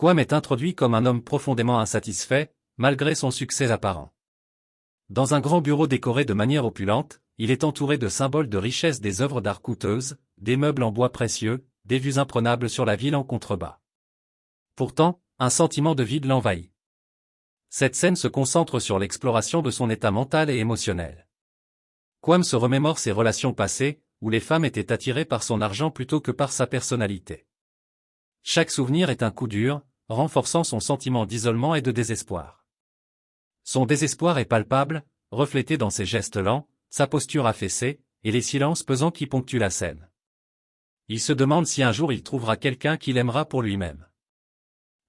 Kwame est introduit comme un homme profondément insatisfait, malgré son succès apparent. Dans un grand bureau décoré de manière opulente, il est entouré de symboles de richesse, des œuvres d'art coûteuses, des meubles en bois précieux, des vues imprenables sur la ville en contrebas. Pourtant, un sentiment de vide l'envahit. Cette scène se concentre sur l'exploration de son état mental et émotionnel. Kwame se remémore ses relations passées, où les femmes étaient attirées par son argent plutôt que par sa personnalité. Chaque souvenir est un coup dur, renforçant son sentiment d'isolement et de désespoir. Son désespoir est palpable, reflété dans ses gestes lents, sa posture affaissée, et les silences pesants qui ponctuent la scène. Il se demande si un jour il trouvera quelqu'un qu'il aimera pour lui-même.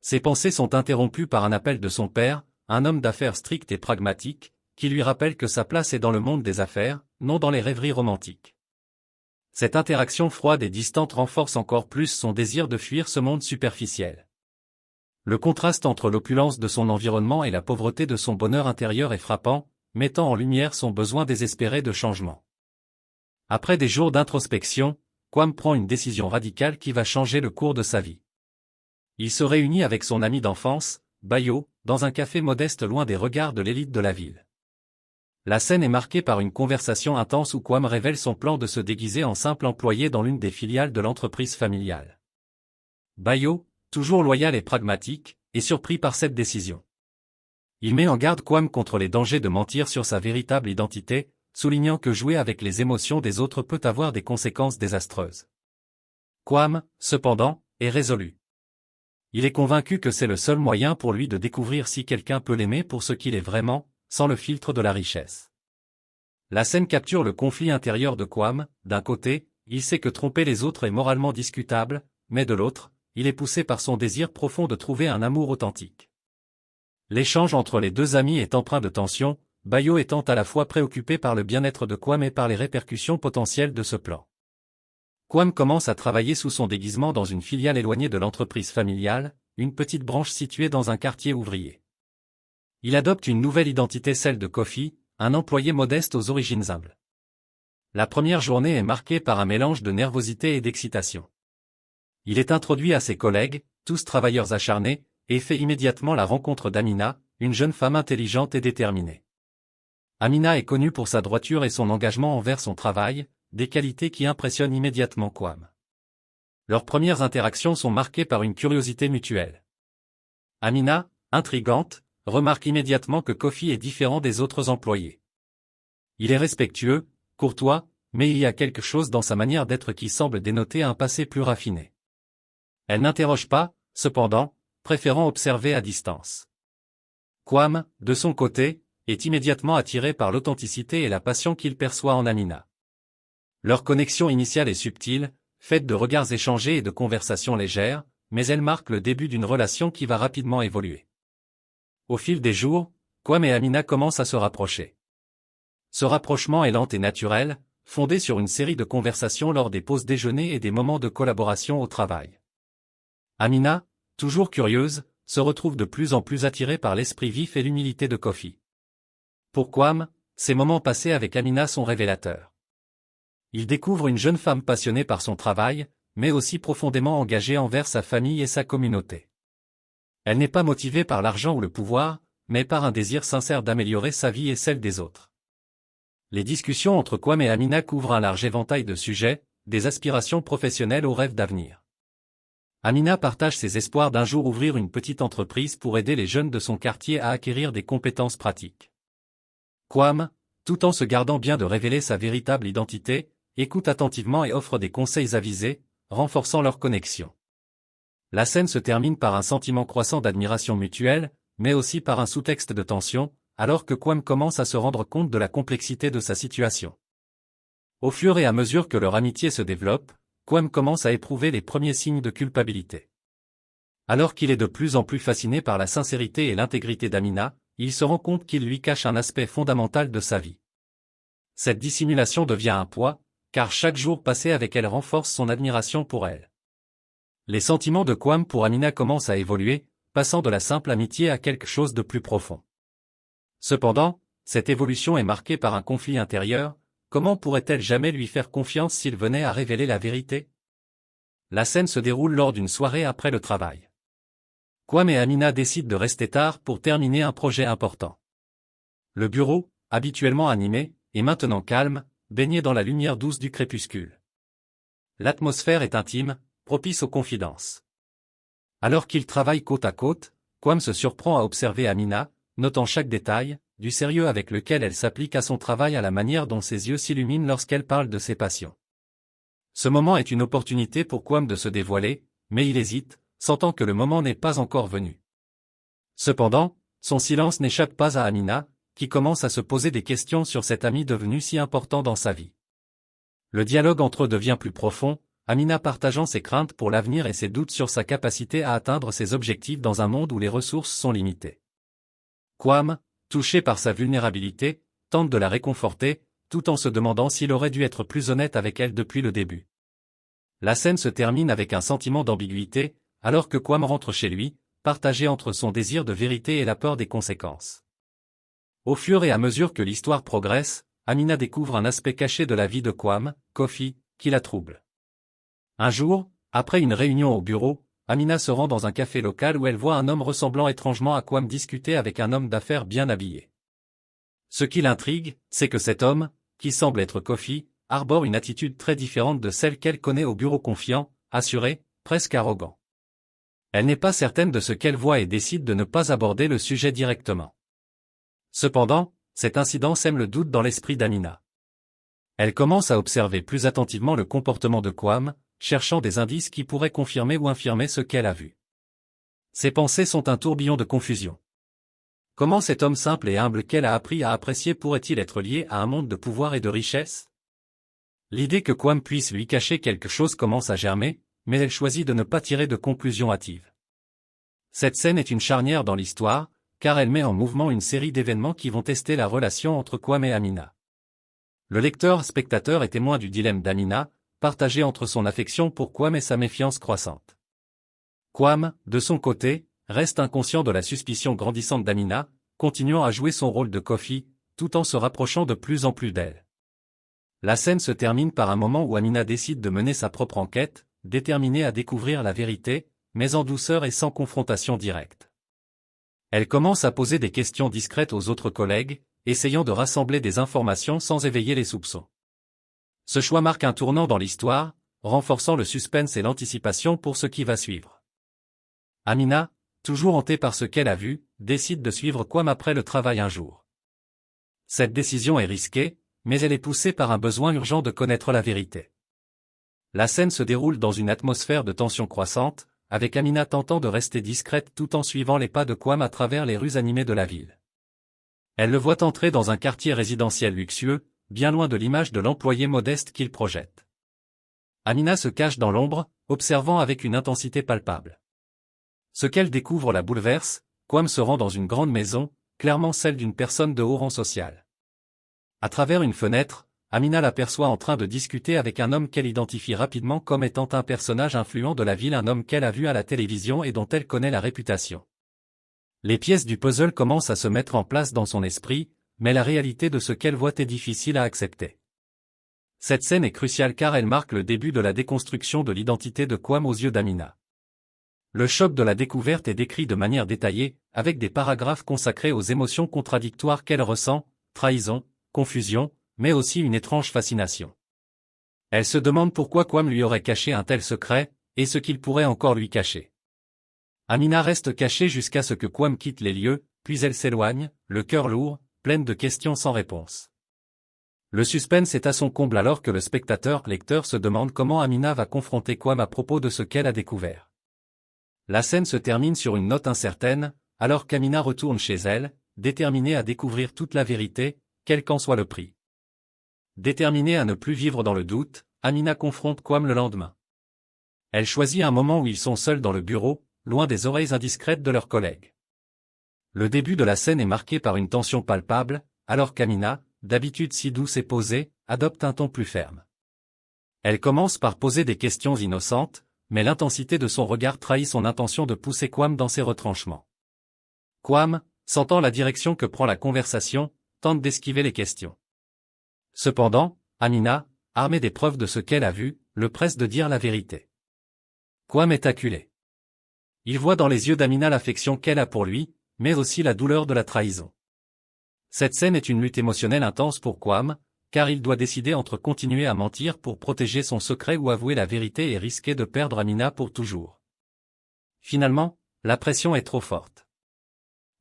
Ses pensées sont interrompues par un appel de son père, un homme d'affaires strict et pragmatique, qui lui rappelle que sa place est dans le monde des affaires, non dans les rêveries romantiques. Cette interaction froide et distante renforce encore plus son désir de fuir ce monde superficiel. Le contraste entre l'opulence de son environnement et la pauvreté de son bonheur intérieur est frappant, mettant en lumière son besoin désespéré de changement. Après des jours d'introspection, Kwame prend une décision radicale qui va changer le cours de sa vie. Il se réunit avec son ami d'enfance, Bayo, dans un café modeste loin des regards de l'élite de la ville. La scène est marquée par une conversation intense où Kwame révèle son plan de se déguiser en simple employé dans l'une des filiales de l'entreprise familiale. Bayo, toujours loyal et pragmatique, est surpris par cette décision. Il met en garde Kwame contre les dangers de mentir sur sa véritable identité, soulignant que jouer avec les émotions des autres peut avoir des conséquences désastreuses. Kwame, cependant, est résolu. Il est convaincu que c'est le seul moyen pour lui de découvrir si quelqu'un peut l'aimer pour ce qu'il est vraiment, sans le filtre de la richesse. La scène capture le conflit intérieur de Kwame. D'un côté, il sait que tromper les autres est moralement discutable, mais de l'autre, il est poussé par son désir profond de trouver un amour authentique. L'échange entre les deux amis est empreint de tension, Bayo étant à la fois préoccupé par le bien-être de Kwame et par les répercussions potentielles de ce plan. Kwame commence à travailler sous son déguisement dans une filiale éloignée de l'entreprise familiale, une petite branche située dans un quartier ouvrier. Il adopte une nouvelle identité, celle de Kofi, un employé modeste aux origines humbles. La première journée est marquée par un mélange de nervosité et d'excitation. Il est introduit à ses collègues, tous travailleurs acharnés, et fait immédiatement la rencontre d'Amina, une jeune femme intelligente et déterminée. Amina est connue pour sa droiture et son engagement envers son travail, des qualités qui impressionnent immédiatement Kwame. Leurs premières interactions sont marquées par une curiosité mutuelle. Amina, intrigante, remarque immédiatement que Kofi est différent des autres employés. Il est respectueux, courtois, mais il y a quelque chose dans sa manière d'être qui semble dénoter un passé plus raffiné. Elle n'interroge pas, cependant, préférant observer à distance. Kwame, de son côté, est immédiatement attiré par l'authenticité et la passion qu'il perçoit en Amina. Leur connexion initiale est subtile, faite de regards échangés et de conversations légères, mais elle marque le début d'une relation qui va rapidement évoluer. Au fil des jours, Kwame et Amina commencent à se rapprocher. Ce rapprochement est lent et naturel, fondé sur une série de conversations lors des pauses déjeuner et des moments de collaboration au travail. Amina, toujours curieuse, se retrouve de plus en plus attirée par l'esprit vif et l'humilité de Kofi. Pour Kwame, ces moments passés avec Amina sont révélateurs. Il découvre une jeune femme passionnée par son travail, mais aussi profondément engagée envers sa famille et sa communauté. Elle n'est pas motivée par l'argent ou le pouvoir, mais par un désir sincère d'améliorer sa vie et celle des autres. Les discussions entre Kwame et Amina couvrent un large éventail de sujets, des aspirations professionnelles aux rêves d'avenir. Amina partage ses espoirs d'un jour ouvrir une petite entreprise pour aider les jeunes de son quartier à acquérir des compétences pratiques. Kwame, tout en se gardant bien de révéler sa véritable identité, écoute attentivement et offre des conseils avisés, renforçant leur connexion. La scène se termine par un sentiment croissant d'admiration mutuelle, mais aussi par un sous-texte de tension, alors que Kwame commence à se rendre compte de la complexité de sa situation. Au fur et à mesure que leur amitié se développe, Kwame commence à éprouver les premiers signes de culpabilité. Alors qu'il est de plus en plus fasciné par la sincérité et l'intégrité d'Amina, il se rend compte qu'il lui cache un aspect fondamental de sa vie. Cette dissimulation devient un poids, car chaque jour passé avec elle renforce son admiration pour elle. Les sentiments de Kwame pour Amina commencent à évoluer, passant de la simple amitié à quelque chose de plus profond. Cependant, cette évolution est marquée par un conflit intérieur. Comment pourrait-elle jamais lui faire confiance s'il venait à révéler la vérité? La scène se déroule lors d'une soirée après le travail. Kwame et Amina décident de rester tard pour terminer un projet important. Le bureau, habituellement animé, est maintenant calme, baigné dans la lumière douce du crépuscule. L'atmosphère est intime, propice aux confidences. Alors qu'ils travaillent côte à côte, Kwame se surprend à observer Amina, notant chaque détail, du sérieux avec lequel elle s'applique à son travail à la manière dont ses yeux s'illuminent lorsqu'elle parle de ses passions. Ce moment est une opportunité pour Kwame de se dévoiler, mais il hésite, sentant que le moment n'est pas encore venu. Cependant, son silence n'échappe pas à Amina, qui commence à se poser des questions sur cet ami devenu si important dans sa vie. Le dialogue entre eux devient plus profond, Amina partageant ses craintes pour l'avenir et ses doutes sur sa capacité à atteindre ses objectifs dans un monde où les ressources sont limitées. Kwame, touché par sa vulnérabilité, tente de la réconforter, tout en se demandant s'il aurait dû être plus honnête avec elle depuis le début. La scène se termine avec un sentiment d'ambiguïté, alors que Kwame rentre chez lui, partagé entre son désir de vérité et la peur des conséquences. Au fur et à mesure que l'histoire progresse, Amina découvre un aspect caché de la vie de Kwame, Kofi, qui la trouble. Un jour, après une réunion au bureau, Amina se rend dans un café local où elle voit un homme ressemblant étrangement à Kwame discuter avec un homme d'affaires bien habillé. Ce qui l'intrigue, c'est que cet homme, qui semble être Kofi, arbore une attitude très différente de celle qu'elle connaît au bureau, confiant, assuré, presque arrogant. Elle n'est pas certaine de ce qu'elle voit et décide de ne pas aborder le sujet directement. Cependant, cet incident sème le doute dans l'esprit d'Amina. Elle commence à observer plus attentivement le comportement de Kwame, cherchant des indices qui pourraient confirmer ou infirmer ce qu'elle a vu. Ses pensées sont un tourbillon de confusion. Comment cet homme simple et humble qu'elle a appris à apprécier pourrait-il être lié à un monde de pouvoir et de richesse? L'idée que Kwame puisse lui cacher quelque chose commence à germer, mais elle choisit de ne pas tirer de conclusions hâtives. Cette scène est une charnière dans l'histoire, car elle met en mouvement une série d'événements qui vont tester la relation entre Kwame et Amina. Le lecteur-spectateur est témoin du dilemme d'Amina, partagé entre son affection pour Kwame et sa méfiance croissante. Kwame, de son côté, reste inconscient de la suspicion grandissante d'Amina, continuant à jouer son rôle de Kofi, tout en se rapprochant de plus en plus d'elle. La scène se termine par un moment où Amina décide de mener sa propre enquête, déterminée à découvrir la vérité, mais en douceur et sans confrontation directe. Elle commence à poser des questions discrètes aux autres collègues, essayant de rassembler des informations sans éveiller les soupçons. Ce choix marque un tournant dans l'histoire, renforçant le suspense et l'anticipation pour ce qui va suivre. Amina, toujours hantée par ce qu'elle a vu, décide de suivre Kwame après le travail un jour. Cette décision est risquée, mais elle est poussée par un besoin urgent de connaître la vérité. La scène se déroule dans une atmosphère de tension croissante, avec Amina tentant de rester discrète tout en suivant les pas de Kwame à travers les rues animées de la ville. Elle le voit entrer dans un quartier résidentiel luxueux, bien loin de l'image de l'employé modeste qu'il projette. Amina se cache dans l'ombre, observant avec une intensité palpable. Ce qu'elle découvre la bouleverse, Kwame se rend dans une grande maison, clairement celle d'une personne de haut rang social. À travers une fenêtre, Amina l'aperçoit en train de discuter avec un homme qu'elle identifie rapidement comme étant un personnage influent de la ville, un homme qu'elle a vu à la télévision et dont elle connaît la réputation. Les pièces du puzzle commencent à se mettre en place dans son esprit, mais la réalité de ce qu'elle voit est difficile à accepter. Cette scène est cruciale car elle marque le début de la déconstruction de l'identité de Kwame aux yeux d'Amina. Le choc de la découverte est décrit de manière détaillée, avec des paragraphes consacrés aux émotions contradictoires qu'elle ressent, trahison, confusion, mais aussi une étrange fascination. Elle se demande pourquoi Kwame lui aurait caché un tel secret, et ce qu'il pourrait encore lui cacher. Amina reste cachée jusqu'à ce que Kwame quitte les lieux, puis elle s'éloigne, le cœur lourd, pleine de questions sans réponse. Le suspense est à son comble alors que le lecteur se demande comment Amina va confronter Kwame à propos de ce qu'elle a découvert. La scène se termine sur une note incertaine, alors qu'Amina retourne chez elle, déterminée à découvrir toute la vérité, quel qu'en soit le prix. Déterminée à ne plus vivre dans le doute, Amina confronte Kwame le lendemain. Elle choisit un moment où ils sont seuls dans le bureau, loin des oreilles indiscrètes de leurs collègues. Le début de la scène est marqué par une tension palpable, alors qu'Amina, d'habitude si douce et posée, adopte un ton plus ferme. Elle commence par poser des questions innocentes, mais l'intensité de son regard trahit son intention de pousser Kwame dans ses retranchements. Kwame, sentant la direction que prend la conversation, tente d'esquiver les questions. Cependant, Amina, armée des preuves de ce qu'elle a vu, le presse de dire la vérité. Kwame est acculé. Il voit dans les yeux d'Amina l'affection qu'elle a pour lui, mais aussi la douleur de la trahison. Cette scène est une lutte émotionnelle intense pour Kwame, car il doit décider entre continuer à mentir pour protéger son secret ou avouer la vérité et risquer de perdre Amina pour toujours. Finalement, la pression est trop forte.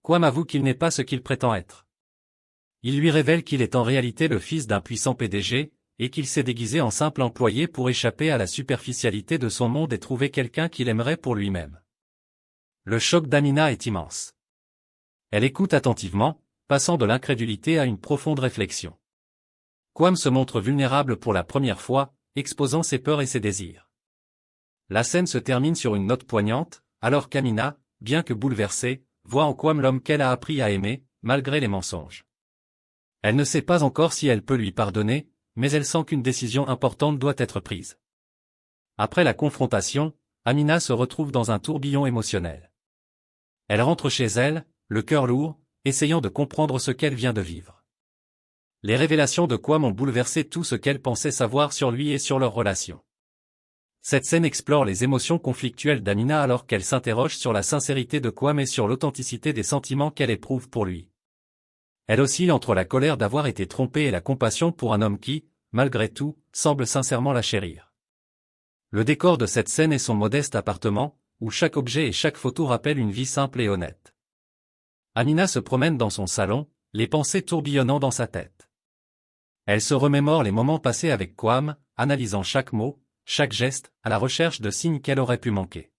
Kwame avoue qu'il n'est pas ce qu'il prétend être. Il lui révèle qu'il est en réalité le fils d'un puissant PDG, et qu'il s'est déguisé en simple employé pour échapper à la superficialité de son monde et trouver quelqu'un qu'il aimerait pour lui-même. Le choc d'Amina est immense. Elle écoute attentivement, passant de l'incrédulité à une profonde réflexion. Kwame se montre vulnérable pour la première fois, exposant ses peurs et ses désirs. La scène se termine sur une note poignante, alors qu'Amina, bien que bouleversée, voit en Kwame l'homme qu'elle a appris à aimer, malgré les mensonges. Elle ne sait pas encore si elle peut lui pardonner, mais elle sent qu'une décision importante doit être prise. Après la confrontation, Amina se retrouve dans un tourbillon émotionnel. Elle rentre chez elle, le cœur lourd, essayant de comprendre ce qu'elle vient de vivre. Les révélations de Kwame ont bouleversé tout ce qu'elle pensait savoir sur lui et sur leur relation. Cette scène explore les émotions conflictuelles d'Amina alors qu'elle s'interroge sur la sincérité de Kwame et sur l'authenticité des sentiments qu'elle éprouve pour lui. Elle oscille entre la colère d'avoir été trompée et la compassion pour un homme qui, malgré tout, semble sincèrement la chérir. Le décor de cette scène est son modeste appartement, où chaque objet et chaque photo rappellent une vie simple et honnête. Amina se promène dans son salon, les pensées tourbillonnant dans sa tête. Elle se remémore les moments passés avec Kwame, analysant chaque mot, chaque geste, à la recherche de signes qu'elle aurait pu manquer.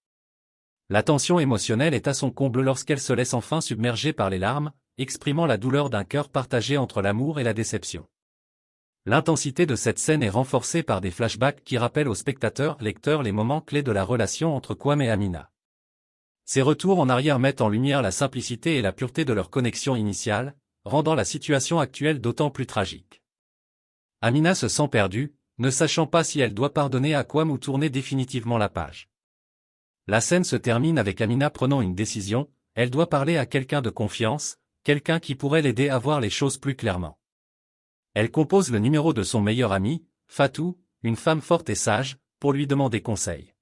La tension émotionnelle est à son comble lorsqu'elle se laisse enfin submerger par les larmes, exprimant la douleur d'un cœur partagé entre l'amour et la déception. L'intensité de cette scène est renforcée par des flashbacks qui rappellent aux lecteurs les moments clés de la relation entre Kwame et Amina. Ces retours en arrière mettent en lumière la simplicité et la pureté de leur connexion initiale, rendant la situation actuelle d'autant plus tragique. Amina se sent perdue, ne sachant pas si elle doit pardonner à Kwame ou tourner définitivement la page. La scène se termine avec Amina prenant une décision, elle doit parler à quelqu'un de confiance, quelqu'un qui pourrait l'aider à voir les choses plus clairement. Elle compose le numéro de son meilleur ami, Fatou, une femme forte et sage, pour lui demander conseil.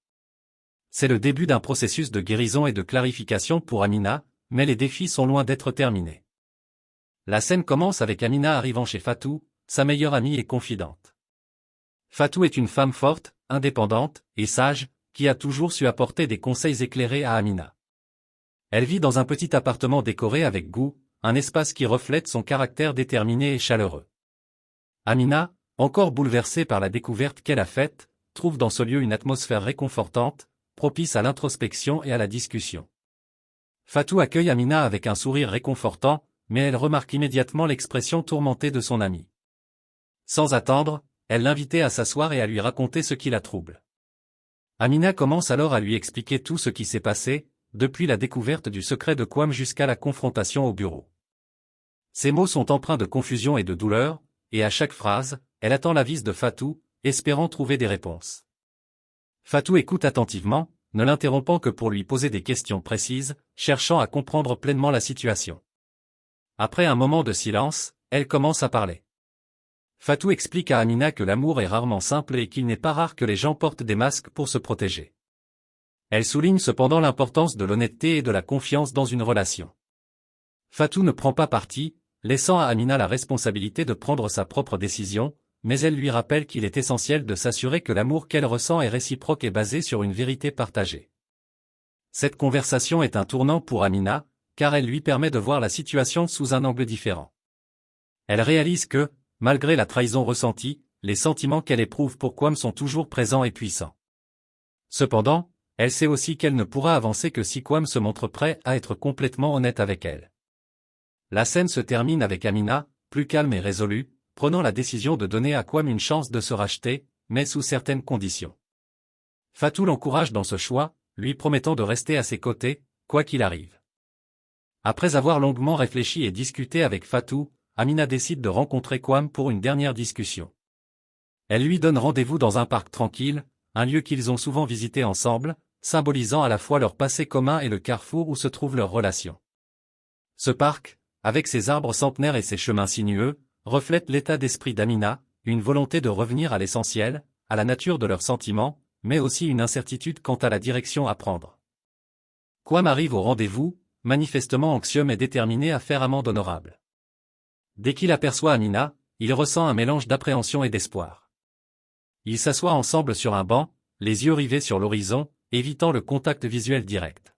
C'est le début d'un processus de guérison et de clarification pour Amina, mais les défis sont loin d'être terminés. La scène commence avec Amina arrivant chez Fatou, sa meilleure amie et confidente. Fatou est une femme forte, indépendante et sage, qui a toujours su apporter des conseils éclairés à Amina. Elle vit dans un petit appartement décoré avec goût, un espace qui reflète son caractère déterminé et chaleureux. Amina, encore bouleversée par la découverte qu'elle a faite, trouve dans ce lieu une atmosphère réconfortante, propice à l'introspection et à la discussion. Fatou accueille Amina avec un sourire réconfortant, mais elle remarque immédiatement l'expression tourmentée de son amie. Sans attendre, elle l'invitait à s'asseoir et à lui raconter ce qui la trouble. Amina commence alors à lui expliquer tout ce qui s'est passé, depuis la découverte du secret de Kwame jusqu'à la confrontation au bureau. Ses mots sont empreints de confusion et de douleur, et à chaque phrase, elle attend l'avis de Fatou, espérant trouver des réponses. Fatou écoute attentivement, ne l'interrompant que pour lui poser des questions précises, cherchant à comprendre pleinement la situation. Après un moment de silence, elle commence à parler. Fatou explique à Amina que l'amour est rarement simple et qu'il n'est pas rare que les gens portent des masques pour se protéger. Elle souligne cependant l'importance de l'honnêteté et de la confiance dans une relation. Fatou ne prend pas parti, laissant à Amina la responsabilité de prendre sa propre décision, mais elle lui rappelle qu'il est essentiel de s'assurer que l'amour qu'elle ressent est réciproque et basé sur une vérité partagée. Cette conversation est un tournant pour Amina, car elle lui permet de voir la situation sous un angle différent. Elle réalise que, malgré la trahison ressentie, les sentiments qu'elle éprouve pour Kwame sont toujours présents et puissants. Cependant, elle sait aussi qu'elle ne pourra avancer que si Kwame se montre prêt à être complètement honnête avec elle. La scène se termine avec Amina, plus calme et résolue, prenant la décision de donner à Kwame une chance de se racheter, mais sous certaines conditions. Fatou l'encourage dans ce choix, lui promettant de rester à ses côtés, quoi qu'il arrive. Après avoir longuement réfléchi et discuté avec Fatou, Amina décide de rencontrer Kwame pour une dernière discussion. Elle lui donne rendez-vous dans un parc tranquille, un lieu qu'ils ont souvent visité ensemble, symbolisant à la fois leur passé commun et le carrefour où se trouve leur relation. Ce parc, avec ses arbres centenaires et ses chemins sinueux, reflète l'état d'esprit d'Amina, une volonté de revenir à l'essentiel, à la nature de leurs sentiments, mais aussi une incertitude quant à la direction à prendre. Quam arrive au rendez-vous, manifestement anxieux mais déterminé à faire amende honorable. Dès qu'il aperçoit Amina, il ressent un mélange d'appréhension et d'espoir. Ils s'assoient ensemble sur un banc, les yeux rivés sur l'horizon, évitant le contact visuel direct.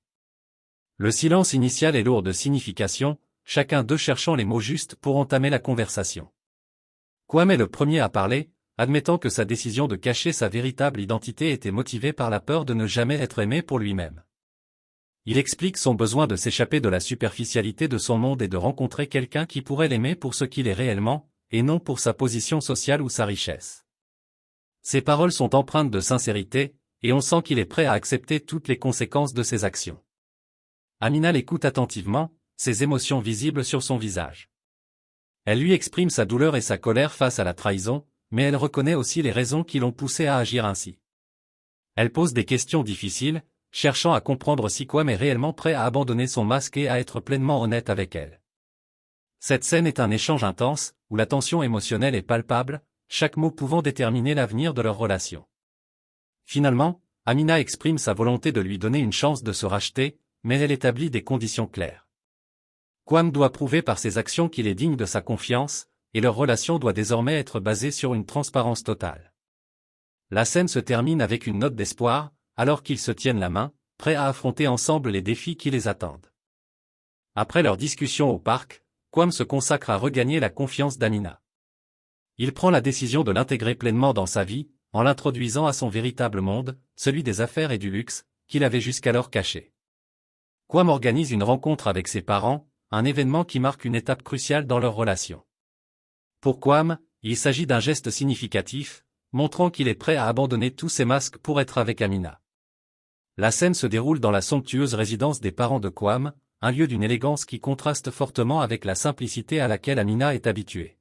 Le silence initial est lourd de signification, chacun d'eux cherchant les mots justes pour entamer la conversation. Quam est le premier à parler, admettant que sa décision de cacher sa véritable identité était motivée par la peur de ne jamais être aimé pour lui-même. Il explique son besoin de s'échapper de la superficialité de son monde et de rencontrer quelqu'un qui pourrait l'aimer pour ce qu'il est réellement, et non pour sa position sociale ou sa richesse. Ses paroles sont empreintes de sincérité, et on sent qu'il est prêt à accepter toutes les conséquences de ses actions. Amina l'écoute attentivement, ses émotions visibles sur son visage. Elle lui exprime sa douleur et sa colère face à la trahison, mais elle reconnaît aussi les raisons qui l'ont poussée à agir ainsi. Elle pose des questions difficiles, cherchant à comprendre si Quam est réellement prêt à abandonner son masque et à être pleinement honnête avec elle. Cette scène est un échange intense, où la tension émotionnelle est palpable, chaque mot pouvant déterminer l'avenir de leur relation. Finalement, Amina exprime sa volonté de lui donner une chance de se racheter, mais elle établit des conditions claires. Quam doit prouver par ses actions qu'il est digne de sa confiance, et leur relation doit désormais être basée sur une transparence totale. La scène se termine avec une note d'espoir, alors qu'ils se tiennent la main, prêts à affronter ensemble les défis qui les attendent. Après leur discussion au parc, Quam se consacre à regagner la confiance d'Amina. Il prend la décision de l'intégrer pleinement dans sa vie, en l'introduisant à son véritable monde, celui des affaires et du luxe, qu'il avait jusqu'alors caché. Quam organise une rencontre avec ses parents, un événement qui marque une étape cruciale dans leur relation. Pour Quam, il s'agit d'un geste significatif, montrant qu'il est prêt à abandonner tous ses masques pour être avec Amina. La scène se déroule dans la somptueuse résidence des parents de Quam, un lieu d'une élégance qui contraste fortement avec la simplicité à laquelle Amina est habituée.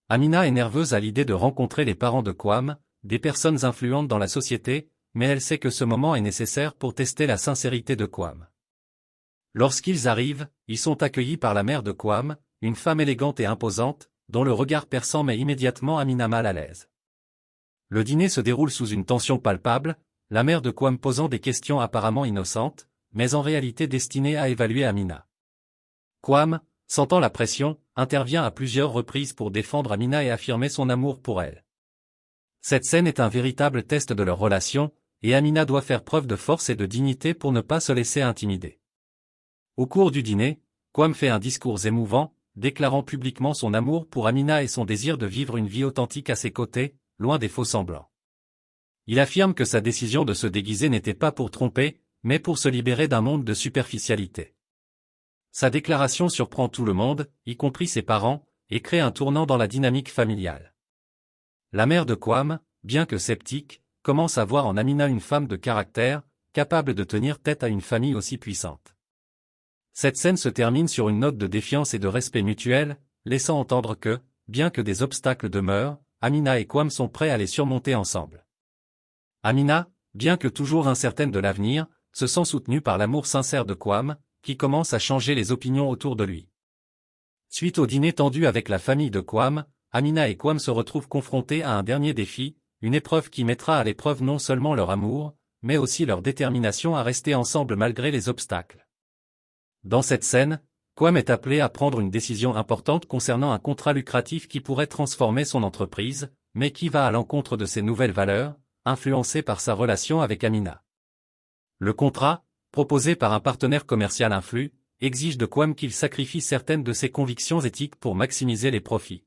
Amina est nerveuse à l'idée de rencontrer les parents de Quam, des personnes influentes dans la société, mais elle sait que ce moment est nécessaire pour tester la sincérité de Quam. Lorsqu'ils arrivent, ils sont accueillis par la mère de Quam, une femme élégante et imposante, dont le regard perçant met immédiatement Amina mal à l'aise. Le dîner se déroule sous une tension palpable, la mère de Quam posant des questions apparemment innocentes, mais en réalité destinées à évaluer Amina. Quam, sentant la pression, intervient à plusieurs reprises pour défendre Amina et affirmer son amour pour elle. Cette scène est un véritable test de leur relation, et Amina doit faire preuve de force et de dignité pour ne pas se laisser intimider. Au cours du dîner, Quam fait un discours émouvant, déclarant publiquement son amour pour Amina et son désir de vivre une vie authentique à ses côtés, loin des faux-semblants. Il affirme que sa décision de se déguiser n'était pas pour tromper, mais pour se libérer d'un monde de superficialité. Sa déclaration surprend tout le monde, y compris ses parents, et crée un tournant dans la dynamique familiale. La mère de Quam, bien que sceptique, commence à voir en Amina une femme de caractère, capable de tenir tête à une famille aussi puissante. Cette scène se termine sur une note de défiance et de respect mutuel, laissant entendre que, bien que des obstacles demeurent, Amina et Quam sont prêts à les surmonter ensemble. Amina, bien que toujours incertaine de l'avenir, se sent soutenue par l'amour sincère de Quam, qui commence à changer les opinions autour de lui. Suite au dîner tendu avec la famille de Quam, Amina et Quam se retrouvent confrontés à un dernier défi, une épreuve qui mettra à l'épreuve non seulement leur amour, mais aussi leur détermination à rester ensemble malgré les obstacles. Dans cette scène, Quam est appelé à prendre une décision importante concernant un contrat lucratif qui pourrait transformer son entreprise, mais qui va à l'encontre de ses nouvelles valeurs, influencées par sa relation avec Amina. Le contrat, proposé par un partenaire commercial influent, exige de Quam qu'il sacrifie certaines de ses convictions éthiques pour maximiser les profits.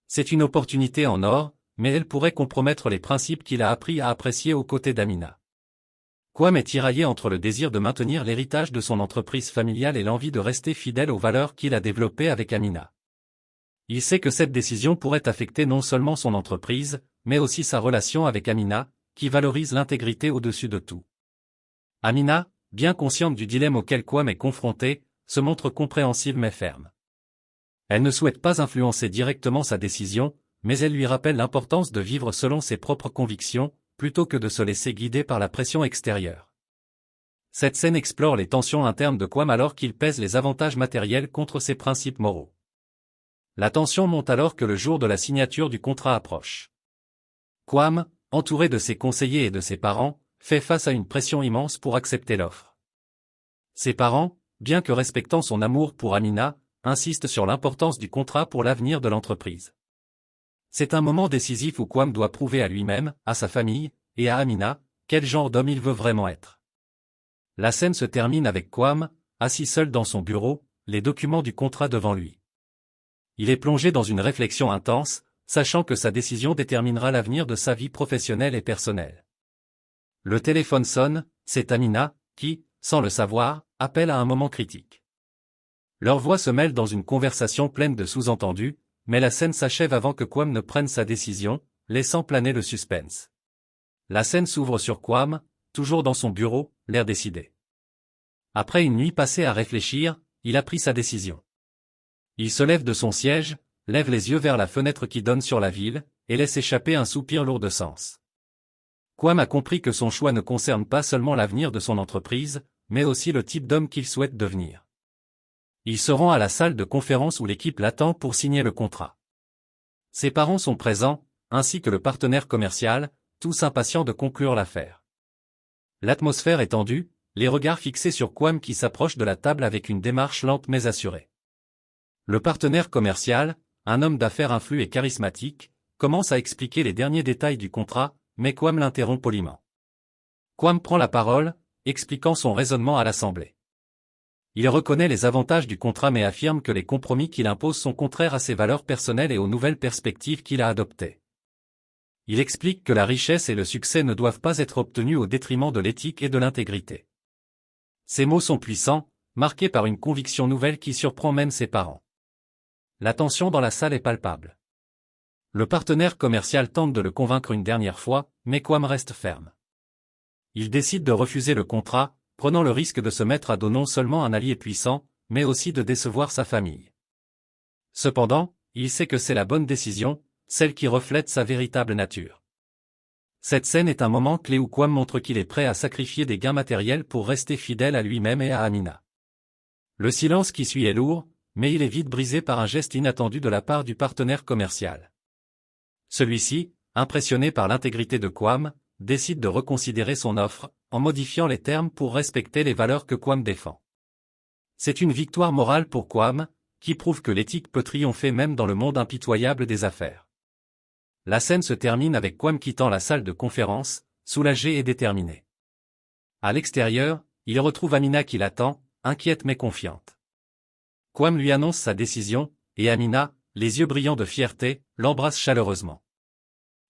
C'est une opportunité en or, mais elle pourrait compromettre les principes qu'il a appris à apprécier aux côtés d'Amina. Quam est tiraillé entre le désir de maintenir l'héritage de son entreprise familiale et l'envie de rester fidèle aux valeurs qu'il a développées avec Amina. Il sait que cette décision pourrait affecter non seulement son entreprise, mais aussi sa relation avec Amina, qui valorise l'intégrité au-dessus de tout. Amina, bien consciente du dilemme auquel Quam est confronté, se montre compréhensive mais ferme. Elle ne souhaite pas influencer directement sa décision, mais elle lui rappelle l'importance de vivre selon ses propres convictions, plutôt que de se laisser guider par la pression extérieure. Cette scène explore les tensions internes de Quam alors qu'il pèse les avantages matériels contre ses principes moraux. La tension monte alors que le jour de la signature du contrat approche. Quam, entouré de ses conseillers et de ses parents, fait face à une pression immense pour accepter l'offre. Ses parents, bien que respectant son amour pour Amina, insistent sur l'importance du contrat pour l'avenir de l'entreprise. C'est un moment décisif où Kwame doit prouver à lui-même, à sa famille, et à Amina, quel genre d'homme il veut vraiment être. La scène se termine avec Kwame, assis seul dans son bureau, les documents du contrat devant lui. Il est plongé dans une réflexion intense, sachant que sa décision déterminera l'avenir de sa vie professionnelle et personnelle. Le téléphone sonne, c'est Amina, qui, sans le savoir, appelle à un moment critique. Leurs voix se mêlent dans une conversation pleine de sous-entendus, mais la scène s'achève avant que Kwame ne prenne sa décision, laissant planer le suspense. La scène s'ouvre sur Kwame, toujours dans son bureau, l'air décidé. Après une nuit passée à réfléchir, il a pris sa décision. Il se lève de son siège, lève les yeux vers la fenêtre qui donne sur la ville, et laisse échapper un soupir lourd de sens. Kwame a compris que son choix ne concerne pas seulement l'avenir de son entreprise, mais aussi le type d'homme qu'il souhaite devenir. Il se rend à la salle de conférence où l'équipe l'attend pour signer le contrat. Ses parents sont présents, ainsi que le partenaire commercial, tous impatients de conclure l'affaire. L'atmosphère est tendue, les regards fixés sur Kwame qui s'approche de la table avec une démarche lente mais assurée. Le partenaire commercial, un homme d'affaires influent et charismatique, commence à expliquer les derniers détails du contrat, mais Kwame l'interrompt poliment. Kwame prend la parole, expliquant son raisonnement à l'Assemblée. Il reconnaît les avantages du contrat mais affirme que les compromis qu'il impose sont contraires à ses valeurs personnelles et aux nouvelles perspectives qu'il a adoptées. Il explique que la richesse et le succès ne doivent pas être obtenus au détriment de l'éthique et de l'intégrité. Ces mots sont puissants, marqués par une conviction nouvelle qui surprend même ses parents. La tension dans la salle est palpable. Le partenaire commercial tente de le convaincre une dernière fois, mais Kwame reste ferme. Il décide de refuser le contrat, prenant le risque de se mettre à dos non seulement un allié puissant, mais aussi de décevoir sa famille. Cependant, il sait que c'est la bonne décision, celle qui reflète sa véritable nature. Cette scène est un moment clé où Kwame montre qu'il est prêt à sacrifier des gains matériels pour rester fidèle à lui-même et à Amina. Le silence qui suit est lourd, mais il est vite brisé par un geste inattendu de la part du partenaire commercial. Celui-ci, impressionné par l'intégrité de Kwame, décide de reconsidérer son offre, en modifiant les termes pour respecter les valeurs que Kwame défend. C'est une victoire morale pour Kwame, qui prouve que l'éthique peut triompher même dans le monde impitoyable des affaires. La scène se termine avec Kwame quittant la salle de conférence, soulagé et déterminé. À l'extérieur, il retrouve Amina qui l'attend, inquiète mais confiante. Kwame lui annonce sa décision, et Amina, les yeux brillants de fierté, l'embrasse chaleureusement.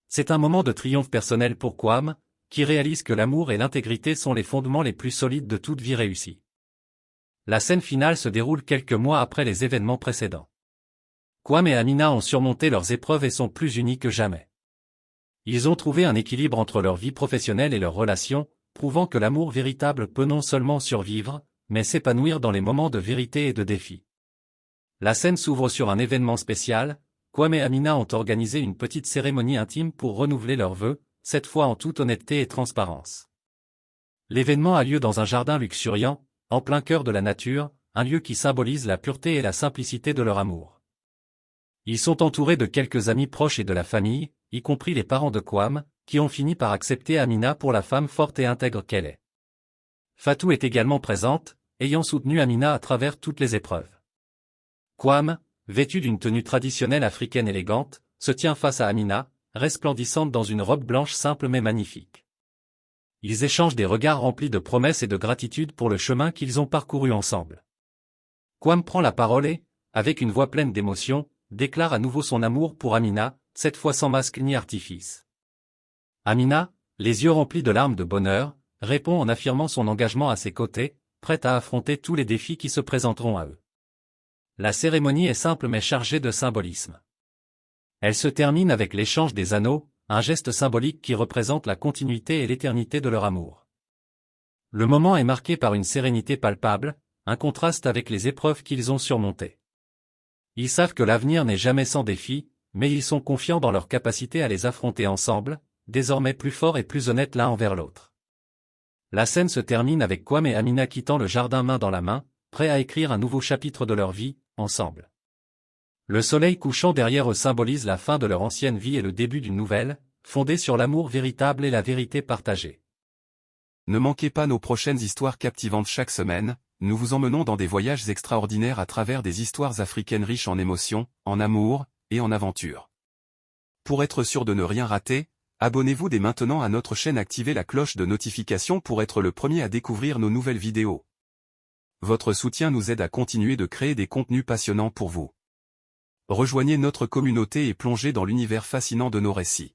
C'est un moment de triomphe personnel pour Kwame, qui réalise que l'amour et l'intégrité sont les fondements les plus solides de toute vie réussie. La scène finale se déroule quelques mois après les événements précédents. Kwame et Amina ont surmonté leurs épreuves et sont plus unis que jamais. Ils ont trouvé un équilibre entre leur vie professionnelle et leurs relations, prouvant que l'amour véritable peut non seulement survivre, mais s'épanouir dans les moments de vérité et de défi. La scène s'ouvre sur un événement spécial. Kwame et Amina ont organisé une petite cérémonie intime pour renouveler leurs vœux, cette fois en toute honnêteté et transparence. L'événement a lieu dans un jardin luxuriant, en plein cœur de la nature, un lieu qui symbolise la pureté et la simplicité de leur amour. Ils sont entourés de quelques amis proches et de la famille, y compris les parents de Kwame, qui ont fini par accepter Amina pour la femme forte et intègre qu'elle est. Fatou est également présente, ayant soutenu Amina à travers toutes les épreuves. Kwame, vêtu d'une tenue traditionnelle africaine élégante, se tient face à Amina, resplendissante dans une robe blanche simple mais magnifique. Ils échangent des regards remplis de promesses et de gratitude pour le chemin qu'ils ont parcouru ensemble. Kwame prend la parole et, avec une voix pleine d'émotion, déclare à nouveau son amour pour Amina, cette fois sans masque ni artifice. Amina, les yeux remplis de larmes de bonheur, répond en affirmant son engagement à ses côtés, prête à affronter tous les défis qui se présenteront à eux. La cérémonie est simple mais chargée de symbolisme. Elle se termine avec l'échange des anneaux, un geste symbolique qui représente la continuité et l'éternité de leur amour. Le moment est marqué par une sérénité palpable, un contraste avec les épreuves qu'ils ont surmontées. Ils savent que l'avenir n'est jamais sans défis, mais ils sont confiants dans leur capacité à les affronter ensemble, désormais plus forts et plus honnêtes l'un envers l'autre. La scène se termine avec Kwame et Amina quittant le jardin main dans la main, prêts à écrire un nouveau chapitre de leur vie, ensemble. Le soleil couchant derrière eux symbolise la fin de leur ancienne vie et le début d'une nouvelle, fondée sur l'amour véritable et la vérité partagée. Ne manquez pas nos prochaines histoires captivantes chaque semaine, nous vous emmenons dans des voyages extraordinaires à travers des histoires africaines riches en émotions, en amour, et en aventure. Pour être sûr de ne rien rater, abonnez-vous dès maintenant à notre chaîne, activez la cloche de notification pour être le premier à découvrir nos nouvelles vidéos. Votre soutien nous aide à continuer de créer des contenus passionnants pour vous. Rejoignez notre communauté et plongez dans l'univers fascinant de nos récits.